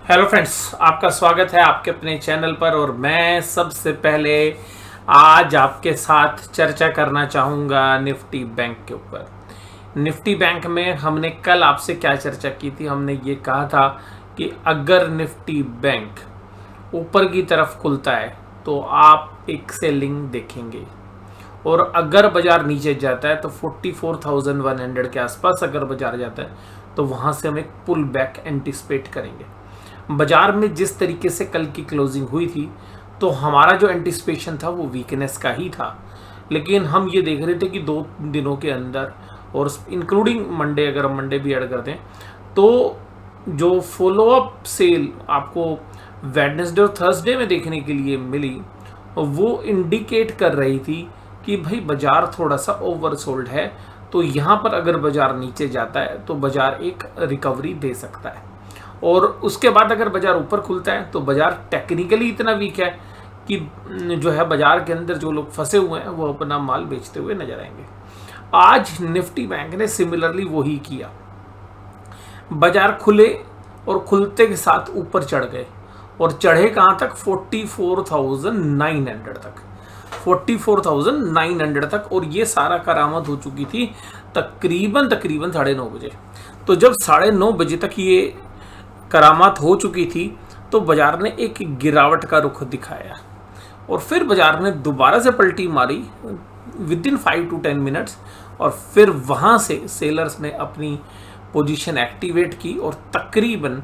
Hello friends, आपका स्वागत है आपके अपने चैनल पर। और मैं सबसे पहले आज आपके साथ चर्चा करना चाहूँगा निफ्टी बैंक के ऊपर। निफ्टी बैंक में हमने कल आपसे क्या चर्चा की थी। हमने ये कहा था कि अगर निफ्टी बैंक ऊपर की तरफ खुलता है तो आप एक सेलिंग देखेंगे, और अगर बाजार नीचे जाता है तो 44,100 के आसपास अगर बाजार जाता है तो वहाँ से हम एक पुल बैक एंटिसिपेट करेंगे। बाजार में जिस तरीके से कल की क्लोजिंग हुई थी तो हमारा जो एंटिसिपेशन था वो वीकनेस का ही था, लेकिन हम ये देख रहे थे कि 2 दिनों के अंदर, और इंक्लूडिंग मंडे, अगर हम मंडे भी ऐड करते हैं तो जो फॉलोअप सेल आपको वेडनेसडे और थर्सडे में देखने के लिए मिली वो इंडिकेट कर रही थी कि भाई बाजार थोड़ा सा ओवरसोल्ड है। तो यहाँ पर अगर बाजार नीचे जाता है तो बाजार एक रिकवरी दे सकता है, और उसके बाद अगर बाजार ऊपर खुलता है तो बाजार टेक्निकली इतना वीक है कि जो है बाजार के अंदर जो लोग फंसे हुए हैं वो अपना माल बेचते हुए नजर आएंगे। आज निफ्टी बैंक ने सिमिलरली वही किया। बाजार खुले और खुलते के साथ ऊपर चढ़ गए, और चढ़े कहाँ तक? 44,900 तक, 44,900 तक। और ये सारा करामत हो चुकी थी तकरीबन 9:30 बजे। तो जब 9:30 बजे तक ये करामात हो चुकी थी तो बाजार ने एक गिरावट का रुख दिखाया, और फिर बाजार ने दोबारा से पलटी मारी विद इन 5 to 10 मिनट्स, और फिर वहाँ से सेलर्स ने अपनी पोजीशन एक्टिवेट की, और तकरीबन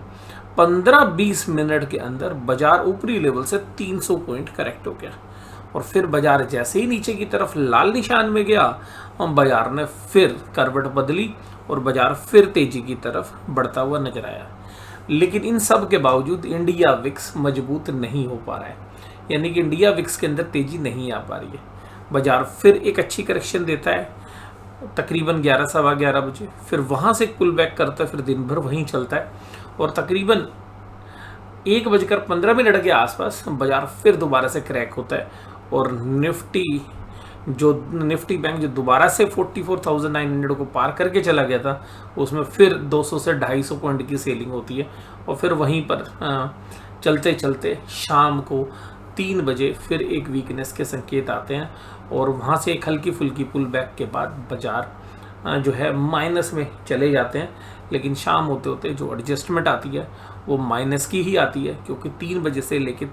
15-20 मिनट के अंदर बाजार ऊपरी लेवल से 300 पॉइंट करेक्ट हो गया। और फिर बाजार जैसे ही नीचे की तरफ लाल निशान में गया, बाजार ने फिर करवट बदली और बाजार फिर तेजी की तरफ बढ़ता हुआ नजर आया। लेकिन इन सब के बावजूद इंडिया विक्स मजबूत नहीं हो पा रहा है, यानी कि इंडिया विक्स के अंदर तेजी नहीं आ पा रही है। बाजार फिर एक अच्छी करेक्शन देता है तकरीबन 11 सवा 11 बजे, फिर वहाँ से पुल बैक करता है, फिर दिन भर वहीं चलता है, और तकरीबन 1:15 के आसपास बाजार फिर दोबारा से क्रैक होता है, और निफ्टी बैंक जो दोबारा से 44,900 को पार करके चला गया था उसमें फिर 200 से 250 पॉइंट की सेलिंग होती है, और फिर वहीं पर चलते चलते शाम को 3 बजे फिर एक वीकनेस के संकेत आते हैं, और वहाँ से एक हल्की फुल्की पुल बैक के बाद बाजार जो है माइनस में चले जाते हैं। लेकिन शाम होते होते जो एडजस्टमेंट आती है वो माइनस की ही आती है, क्योंकि 3 बजे से लेकर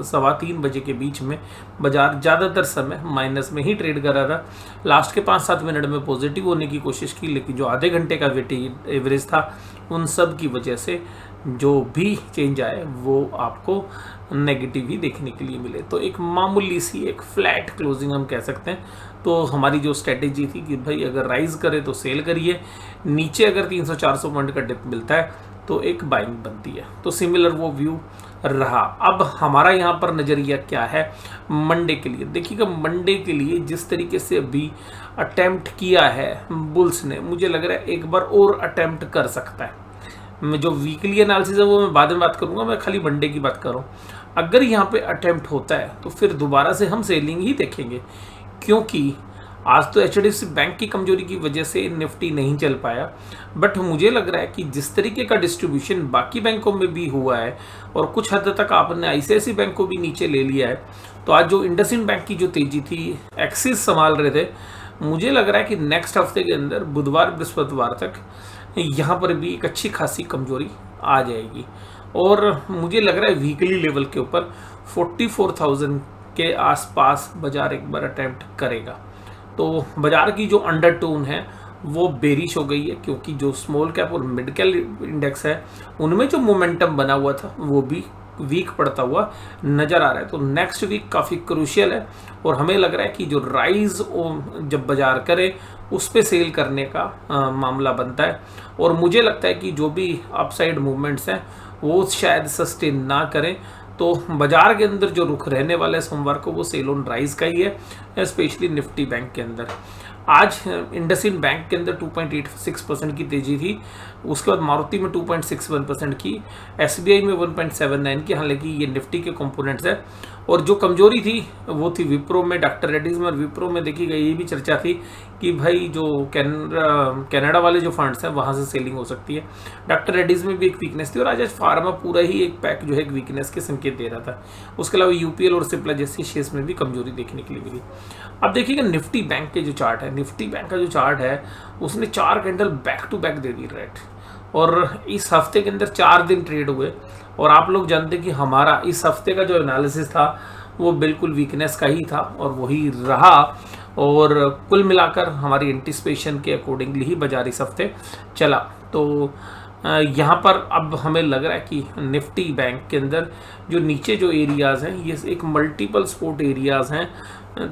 3:15 बजे के बीच में बाजार ज़्यादातर समय माइनस में ही ट्रेड कर रहा था। लास्ट के 5-7 मिनट में पॉजिटिव होने की कोशिश की, लेकिन जो आधे घंटे का वेटेज एवरेज था उन सब की वजह से जो भी चेंज आए वो आपको नेगेटिव ही देखने के लिए मिले। तो एक मामूली सी एक फ्लैट क्लोजिंग हम कह सकते हैं। तो हमारी जो स्ट्रेटेजी थी कि भाई अगर राइज करे तो सेल करिए, नीचे अगर 300-400 पॉइंट का डिप मिलता है तो एक बाइंग बनती है। तो सिमिलर वो व्यू रहा। अब हमारा यहाँ पर नज़रिया क्या है मंडे के लिए? देखिएगा, मंडे के लिए जिस तरीके से अभी अटेम्प्ट किया है बुल्स ने, मुझे लग रहा है एक बार और अटेम्प्ट कर सकता है। मैं जो वीकली एनालिसिस है वो मैं बाद में बात करूंगा, मैं खाली मंडे की बात कर रहा हूँ। अगर यहाँ पे अटेम्प्ट होता है तो फिर दोबारा से हम सेलिंग ही देखेंगे, क्योंकि आज तो एचडीएफसी बैंक की कमजोरी की वजह से निफ्टी नहीं चल पाया। बट मुझे लग रहा है कि जिस तरीके का डिस्ट्रीब्यूशन बाकी बैंकों में भी हुआ है, और कुछ हद तक आपने आईसीआईसीआई बैंक को भी नीचे ले लिया है, तो आज जो इंडसइंड बैंक की जो तेजी थी, एक्सिस संभाल रहे थे, मुझे लग रहा है कि नेक्स्ट हफ्ते के अंदर बुधवार बृहस्पतिवार तक यहाँ पर भी एक अच्छी खासी कमजोरी आ जाएगी। और मुझे लग रहा है वीकली लेवल के ऊपर 44,000 के आसपास बाजार एक बार अटेम्प्ट करेगा। तो बाजार की जो अंडरटोन है वो बेरिश हो गई है, क्योंकि जो स्मॉल कैप और मिड कैप इंडेक्स है उनमें जो मोमेंटम बना हुआ था वो भी वीक पड़ता हुआ नज़र आ रहा है। तो नेक्स्ट वीक काफ़ी क्रूशियल है, और हमें लग रहा है कि जो राइज जब बाजार करे उस पे सेल करने का मामला बनता है। और मुझे लगता है कि जो भी अपसाइड मूवमेंट्स हैं वो शायद सस्टेन ना करें। तो बाजार के अंदर जो रुख रहने वाला है सोमवार को वो सेल ऑन राइज का ही है, स्पेशली निफ्टी बैंक के अंदर। आज इंडसइंड बैंक के अंदर 2.86% की तेजी थी, उसके बाद मारुति में 2.61% की, एसबीआई में 1.79 की। हालांकि ये निफ्टी के कंपोनेंट्स है। और जो कमजोरी थी वो थी विप्रो में, डॉक्टर रेड्डीज में। और विप्रो में देखी गई ये भी चर्चा थी कि भाई जो कनाडा वाले जो फंड्स हैं वहाँ से सेलिंग हो सकती है। डॉक्टर रेड्डीज में भी एक वीकनेस थी और आज फार्मा पूरा ही एक पैक जो है एक वीकनेस के संकेत दे रहा था। उसके अलावा यूपीएल और सिप्ला जैसी शेयर्स में भी कमजोरी देखने के लिए मिली। अब देखिएगा निफ्टी बैंक के जो चार्ट है, निफ्टी बैंक का जो चार्ट है उसने 4 कैंडल बैक टू बैक दे दी रेड। और इस हफ्ते के अंदर 4 दिन ट्रेड हुए। और आप लोग जानते हैं कि हमारा इस हफ्ते का जो एनालिसिस था वो बिल्कुल वीकनेस का ही था और वही रहा। और कुल मिलाकर हमारी एंटिसिपेशन के अकॉर्डिंगली ही बाजार इस हफ्ते चला। तो यहाँ पर अब हमें लग रहा है कि निफ्टी बैंक के अंदर जो नीचे जो एरियाज़ हैं ये एक मल्टीपल सपोर्ट एरियाज़ हैं।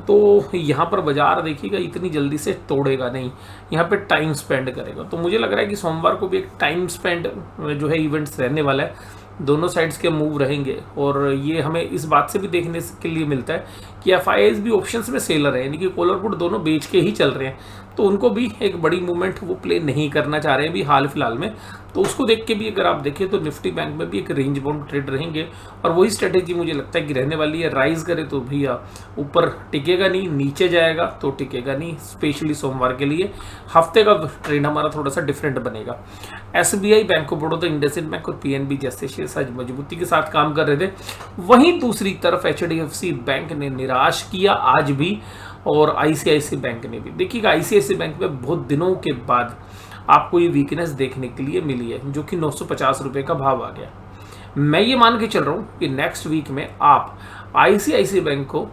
तो यहाँ पर बाजार देखिएगा इतनी जल्दी से तोड़ेगा नहीं, यहाँ पे टाइम स्पेंड करेगा। तो मुझे लग रहा है कि सोमवार को भी एक टाइम स्पेंड जो है इवेंट्स रहने वाला है, दोनों साइड्स के मूव रहेंगे। और ये हमें इस बात से भी देखने के लिए मिलता है कि एफआईआईज भी ऑप्शंस में सेलर है, यानी कि कॉलर पुट दोनों बेच के ही चल रहे हैं। तो उनको भी एक बड़ी मूवमेंट वो प्ले नहीं करना चाह रहे हैं अभी हाल फिलहाल में। तो उसको देख के भी अगर आप देखें तो निफ्टी बैंक में भी एक रेंज बाउंड ट्रेड रहेंगे। और वही स्ट्रेटेजी मुझे लगता है कि रहने वाली है, राइज करे तो भैया ऊपर टिकेगा नहीं, नीचे जाएगा तो टिकेगा नहीं। स्पेशली सोमवार के लिए हफ्ते का ट्रेंड हमारा थोड़ा सा डिफरेंट बनेगा। SBI, bank of Baroda, IndusInd bank और पीएनबी जैसे शेयर्स आज मजबूती के साथ काम कर रहे थे। वहीं दूसरी तरफ एचडीएफसी बैंक ने निराश किया आज भी, और आईसीआईसीआई बैंक ने भी। देखिएगा आईसीआईसीआई बैंक में बहुत दिनों के बाद आपको ये वीकनेस देखने के लिए मिली है, जो कि 950 रुपये का भाव आ गया। मैं ये मान के चल रहा हूँ कि नेक्स्ट वीक में आप आईसीआईसीआई बैंक को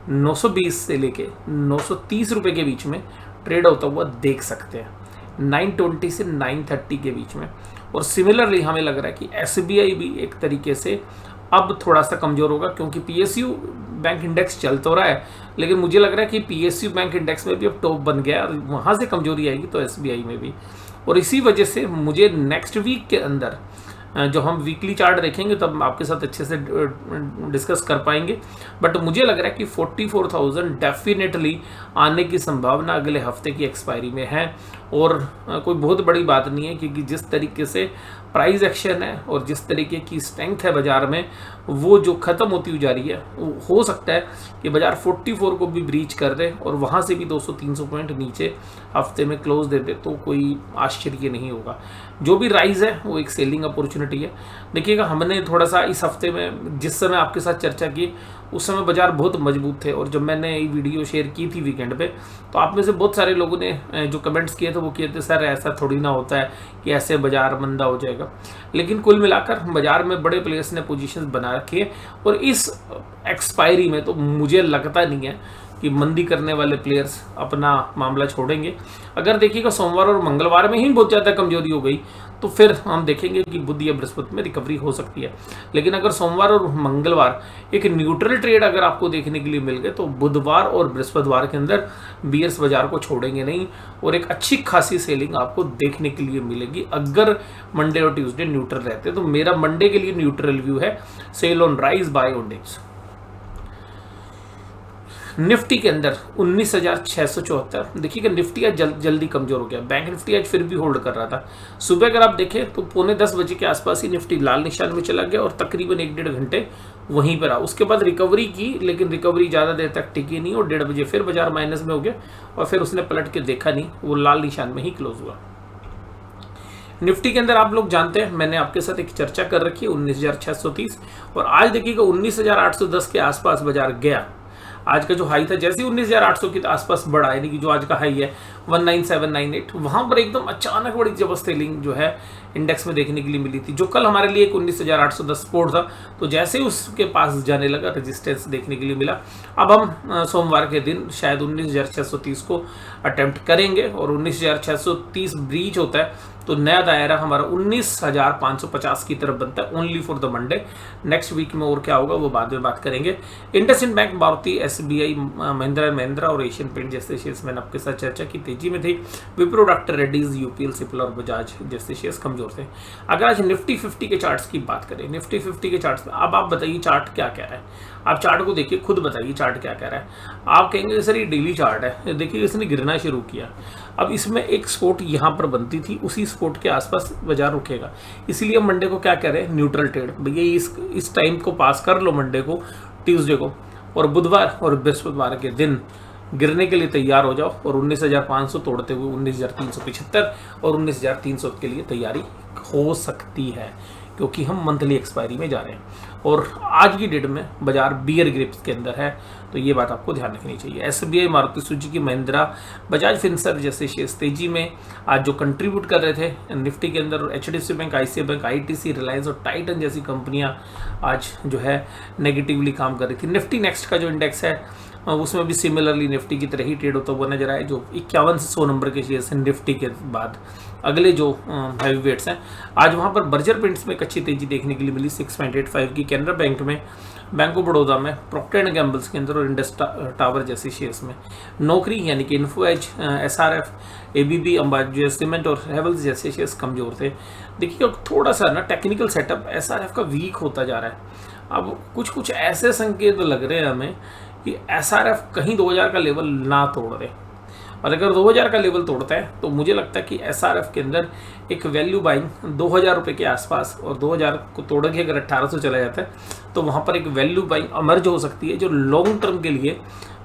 920 से लेके 930 रुपये के बीच में ट्रेड होता हुआ देख सकते हैं, 920 से 930 के बीच में। और सिमिलरली हमें लग रहा है कि एसबीआई भी एक तरीके से अब थोड़ा सा कमजोर होगा, क्योंकि पीएसयू बैंक इंडेक्स चल तो रहा है, लेकिन मुझे लग रहा है कि पीएसयू बैंक इंडेक्स में भी अब टॉप बन गया और वहाँ से कमजोरी आएगी तो एसबीआई में भी। और इसी वजह से मुझे नेक्स्ट वीक के अंदर जो हम वीकली चार्ट देखेंगे तब आपके साथ अच्छे से डिस्कस कर पाएंगे। बट मुझे लग रहा है कि 44,000 डेफिनेटली आने की संभावना अगले हफ्ते की एक्सपायरी में है। और कोई बहुत बड़ी बात नहीं है, क्योंकि जिस तरीके से प्राइस एक्शन है और जिस तरीके की स्ट्रेंथ है बाजार में, वो जो ख़त्म होती हुई जा रही है, हो सकता है कि बाजार 44 को भी ब्रीच कर दे और वहाँ से भी 200-300 पॉइंट नीचे हफ्ते में क्लोज दे दे, तो कोई आश्चर्य नहीं होगा। जो भी राइज है वो एक सेलिंग अपॉर्चुनिटी है। देखिएगा हमने थोड़ा सा इस हफ्ते में जिस समय आपके साथ चर्चा की उस समय बाजार बहुत मजबूत थे, और जब मैंने ये वीडियो शेयर की थी वीकेंड पे, तो आप में से बहुत सारे लोगों ने जो कमेंट्स किए थे वो किए थे सर ऐसा थोड़ी ना होता है कि ऐसे बाजार मंदा हो जाएगा। लेकिन कुल मिलाकर बाजार में बड़े प्लेयर्स ने पोजीशंस बना रखी है, और इस एक्सपायरी में तो मुझे लगता नहीं है कि मंदी करने वाले प्लेयर्स अपना मामला छोड़ेंगे। अगर देखिएगा सोमवार और मंगलवार में ही बहुत ज़्यादा कमजोरी हो गई तो फिर हम देखेंगे कि बुध या बृहस्पति में रिकवरी हो सकती है। लेकिन अगर सोमवार और मंगलवार एक न्यूट्रल ट्रेड अगर आपको देखने के लिए मिल गए, तो बुधवार और बृहस्पतिवार के अंदर बीयर्स बाजार को छोड़ेंगे नहीं, और एक अच्छी खासी सेलिंग आपको देखने के लिए मिलेगी अगर मंडे और ट्यूसडे न्यूट्रल रहते हैं। तो मेरा मंडे के लिए न्यूट्रल व्यू है, sell on rise, buy on dips. Nifty के अंदर 19,674। देखिएगा निफ्टी आज जल्दी कमजोर हो गया। बैंक निफ्टी आज फिर भी होल्ड कर रहा था। सुबह अगर आप देखें तो 9:45 बजे के आसपास ही निफ्टी लाल निशान में चला गया और तकरीबन 1-1.5 घंटे वहीं पर रहा। उसके बाद रिकवरी की, लेकिन रिकवरी ज़्यादा देर तक टिकी नहीं और 1:30 बजे फिर बाजार माइनस में हो गया और फिर उसने पलट के देखा नहीं, वो लाल निशान में ही क्लोज हुआ। निफ्टी के अंदर आप लोग जानते हैं मैंने आपके साथ एक चर्चा कर रखी है 19,630, और आज देखिएगा 19,810 के आसपास बाजार गया। आज का जो हाई था जैसे ही 19,800 के आसपास बढ़ा, यानी कि जो आज का हाई है 19,798, वहां पर एकदम अचानक बड़ी जबरदस्त सेलिंग जो है इंडेक्स में देखने के लिए मिली थी, जो कल हमारे लिए एक 19,810 सपोर्ट था। तो जैसे ही उसके पास जाने लगा रेजिस्टेंस देखने के लिए मिला। अब हम सोमवार के दिन शायद 19,630 को अटेम्प्ट करेंगे, और 19,630 ब्रीच होता है तो नया दायरा हमारा 19,550 की तरफ बनता है, only for the Monday. Next week में और क्या होगा वो बाद में बात करेंगे। IndusInd Bank, Maruti, SBI, Mahindra and Mahindra और एशियन पेंट जैसे शेयर्स मैंने आपके साथ चर्चा की तेजी में थी। विप्रो, डॉक्टर रेड्डीज, यूपीएल, सिप्ला और बजाज जैसे शेयर्स कमजोर थे। अगर आज निफ्टी 50 के चार्ट्स की बात करें, निफ्टी 50 के चार्ट्स में अब आप बताइए चार्ट क्या कह रहा है। आप चार्ट को देखिए, खुद बताइए चार्ट क्या कह रहा है। आप कहेंगे सर ये डेली चार्ट है, देखिए इसने गिरना शुरू किया। अब इसमें एक स्पॉट यहाँ पर बनती थी, उसी सपोर्ट के आसपास बाजार रुकेगा। इसीलिए हम मंडे को क्या कह रहे हैं, न्यूट्रल ट्रेड। भैया इस टाइम को पास कर लो मंडे को, ट्यूसडे को, और बुधवार और बृहस्पतिवार के दिन गिरने के लिए तैयार हो जाओ और 19,500 तोड़ते हुए 19,375 और 19,300 के लिए तैयारी हो सकती है, क्योंकि हम मंथली एक्सपायरी में जा रहे हैं और आज की डेट में बाजार बियर ग्रिप्स के अंदर है। तो ये बात आपको ध्यान रखनी चाहिए। SBI, Maruti Suzuki, Mahindra, Bajaj Finserv जैसे शेयर्स तेजी में आज जो कंट्रीब्यूट कर रहे थे निफ्टी के अंदर, HDFC bank, ICICI bank, ITC, Reliance और टाइटन जैसी कंपनियां आज जो है नेगेटिवली काम कर रही थी। निफ्टी नेक्स्ट का जो इंडेक्स है उसमें भी सिमिलरली निफ्टी की तरह ही ट्रेड होता हुआ नजर आए। जो 51 से 100 नंबर के शेयर्स हैं निफ्टी के बाद अगले जो हैवी वेट्स हैं, आज वहाँ पर बर्जर पेंट्स में एक अच्छी तेजी देखने के लिए मिली 6.85 की, कैनरा बैंक में, बैंक ऑफ बड़ौदा में, प्रॉक्टर एंड गैम्बल्स के अंदर और इंडस टावर जैसे शेयर्स में। नौकरी यानी कि Info Edge, SRF, ABB, Ambuja cement और हेवल्स जैसे शेयर्स कमजोर थे। देखिए थोड़ा सा ना टेक्निकल सेटअप SRF का वीक होता जा रहा है। अब कुछ ऐसे संकेत लग रहे हैं हमें कि SRF कहीं 2000 का लेवल ना तोड़ दे, और अगर 2000 का लेवल तोड़ता है तो मुझे लगता है कि SRF के अंदर एक वैल्यू बाइंग 2000 रुपये के आसपास, और 2000 को तोड़ के अगर 1800 चला जाता है तो वहाँ पर एक वैल्यू बाइंग अमर्ज हो सकती है, जो लॉन्ग टर्म के लिए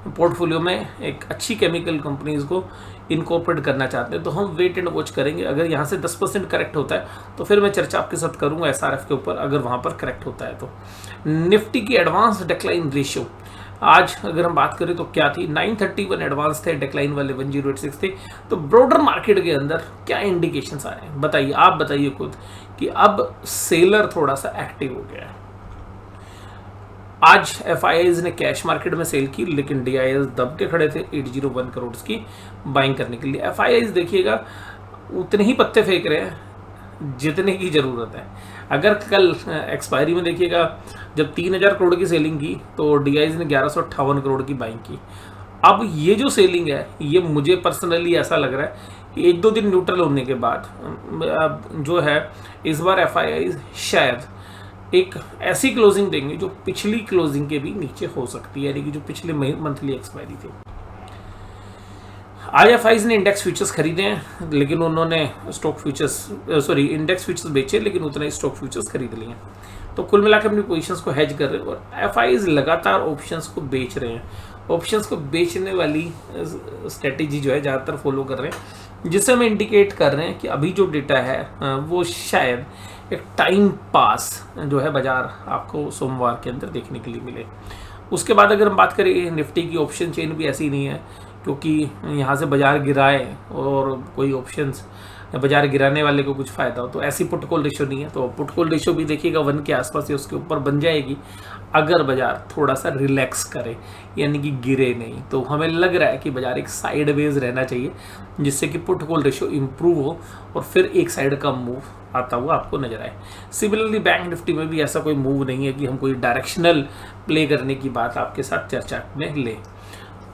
पोर्टफोलियो में एक अच्छी केमिकल कंपनीज को इनकॉर्पोरेट करना चाहते हैं। तो हम वेट एंड वॉच करेंगे। अगर यहाँ से 10% करेक्ट होता है तो फिर मैं चर्चा आपके साथ करूँगा SRF के ऊपर, अगर वहाँ पर करेक्ट होता है तो। निफ्टी की एडवांस डिक्लाइन रेशियो आज अगर हम बात करें तो क्या थी, 931 एडवांस थे, डिक्लाइन वाले 1086 थे। तो ब्रॉडर मार्केट के अंदर क्या इंडिकेशंस आ रहे हैं बताइए, आप बताइए खुद कि अब सेलर थोड़ा सा एक्टिव हो गया है। आज FIIs ने कैश मार्केट में सेल की, लेकिन DIIs दब के खड़े थे 801 करोड़ की बाइंग करने के लिए। FIIs देखिएगा उतने ही पत्ते फेंक रहे हैं जितने की जरूरत है। अगर कल एक्सपायरी में देखिएगा जब 3000 करोड़ की सेलिंग की तो DIIs ने 1158 करोड़ की बाइंग की। अब ये जो सेलिंग है ये मुझे पर्सनली ऐसा लग रहा है कि 1-2 दिन न्यूट्रल होने के बाद जो है इस बार FIIs शायद एक ऐसी क्लोजिंग देंगे जो पिछली क्लोजिंग के भी नीचे हो सकती है, यानी कि जो पिछले मंथली एक्सपायरी थी। आज FIIs ने इंडेक्स फ्यूचर्स खरीदे हैं, लेकिन उन्होंने स्टॉक फ्यूचर्स इंडेक्स फ्यूचर्स बेचे, लेकिन उतने स्टॉक फ्यूचर्स खरीद लिए। तो कुल मिलाकर अपनी पोजीशंस को हेज कर रहे हैं और FIIs लगातार ऑप्शंस को बेच रहे हैं। ऑप्शंस को बेचने वाली स्ट्रेटेजी जो है ज़्यादातर फॉलो कर रहे हैं, जिससे हम इंडिकेट कर रहे हैं कि अभी जो डेटा है वो शायद एक टाइम पास जो है बाजार आपको सोमवार के अंदर देखने के लिए मिले। उसके बाद अगर हम बात करें निफ्टी की, ऑप्शन चेन भी ऐसी नहीं है, क्योंकि यहाँ से बाजार गिराए और कोई ऑप्शंस बाजार गिराने वाले को कुछ फ़ायदा हो, तो ऐसी पुट कॉल रेशियो नहीं है। तो पुट कॉल रेशियो भी देखिएगा 1 के आसपास या उसके ऊपर बन जाएगी अगर बाजार थोड़ा सा रिलैक्स करे, यानी कि गिरे नहीं। तो हमें लग रहा है कि बाजार एक साइडवेज रहना चाहिए, जिससे कि पुट कॉल रेशियो इंप्रूव हो और फिर एक साइड का मूव आता हुआ आपको नजर आए। सिमिलरली बैंक निफ्टी में भी ऐसा कोई मूव नहीं है कि हम कोई डायरेक्शनल प्ले करने की बात आपके साथ चर्चा में लें।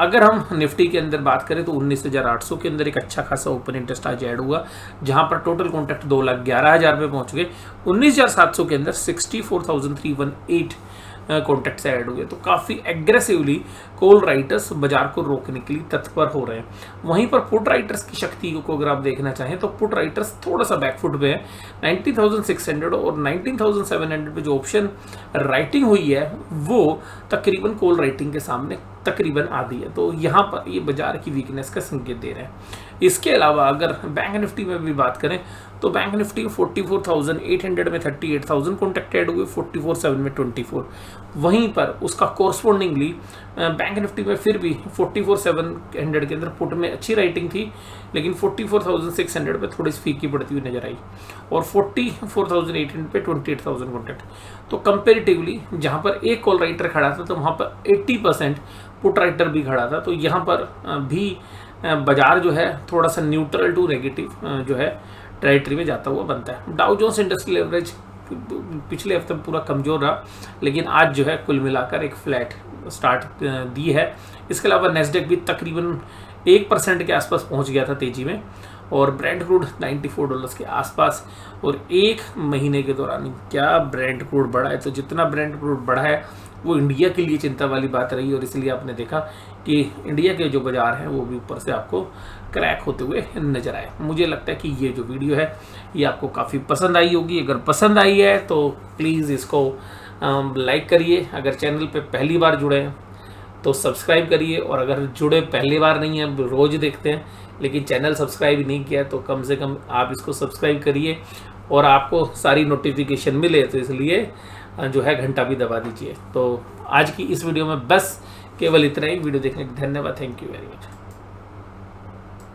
अगर हम निफ्टी के अंदर बात करें तो 19,800 के अंदर एक अच्छा खासा ओपन इंटरेस्ट आज ऐड हुआ, जहां पर टोटल कॉन्ट्रैक्ट 2,11,000 पे पहुंच गए। 19,700 के अंदर 64,318 कॉन्ट्रैक्ट से ऐड हुए। तो काफ़ी एग्रेसिवली कॉल राइटर्स बाजार को रोकने के लिए तत्पर हो रहे हैं। वहीं पर पुट राइटर्स की शक्ति को अगर आप देखना चाहें तो पुट राइटर्स थोड़ा सा बैकफुट पे है। 19,600 और 19,700 पे जो ऑप्शन राइटिंग हुई है वो तकरीबन कॉल राइटिंग के सामने तकरीबन आधी है। तो यहाँ पर ये बाजार की वीकनेस का संकेत दे रहे हैं। इसके अलावा अगर बैंक निफ्टी में भी बात करें तो बैंक निफ्टी 44,800 में 38,000 कॉन्ट्रैक्ट ऐड हुए, 44,700 में 24। वहीं पर उसका कोरस्पॉन्डिंगली बैंक निफ्टी में फिर भी 44,700 के अंदर पुट में अच्छी राइटिंग थी, लेकिन 44,600 पे थोड़ी सी फीकी पड़ती हुई नजर आई और 44,800 पे 28,000 कॉन्ट्रैक्ट। तो कंपेरेटिवली जहां पर एक कॉल राइटर खड़ा था तो वहां पर 80% पुट राइटर भी खड़ा था। तो यहाँ पर भी बाजार जो है थोड़ा सा न्यूट्रल टू नेगेटिव जो है टेरिटरी में जाता हुआ बनता है। डाउ जोन्स इंडस्ट्रियल एवरेज पिछले हफ्ते पूरा कमजोर रहा, लेकिन आज जो है कुल मिलाकर एक फ्लैट स्टार्ट दी है। इसके अलावा नेस्डेक भी तकरीबन 1% के आसपास पहुंच गया था तेजी में, और ब्रेंट क्रूड $94 के आसपास। और एक महीने के दौरान क्या ब्रेंट क्रूड बढ़ा है, तो जितना ब्रेंट क्रूड बढ़ा है वो इंडिया के लिए चिंता वाली बात रही, और इसलिए आपने देखा कि इंडिया के जो बाजार हैं वो भी ऊपर से आपको क्रैक होते हुए नजर आए। मुझे लगता है कि ये जो वीडियो है ये आपको काफ़ी पसंद आई होगी। अगर पसंद आई है तो प्लीज़ इसको लाइक करिए, अगर चैनल पे पहली बार जुड़े हैं तो सब्सक्राइब करिए, और अगर जुड़े पहली बार नहीं है, रोज़ देखते हैं लेकिन चैनल सब्सक्राइब नहीं किया तो कम से कम आप इसको सब्सक्राइब करिए और आपको सारी नोटिफिकेशन मिले, तो इसलिए जो है घंटा भी दबा दीजिए। तो आज की इस वीडियो में बस केवल इतना ही। वीडियो देखने के लिए धन्यवाद। Thank you very much.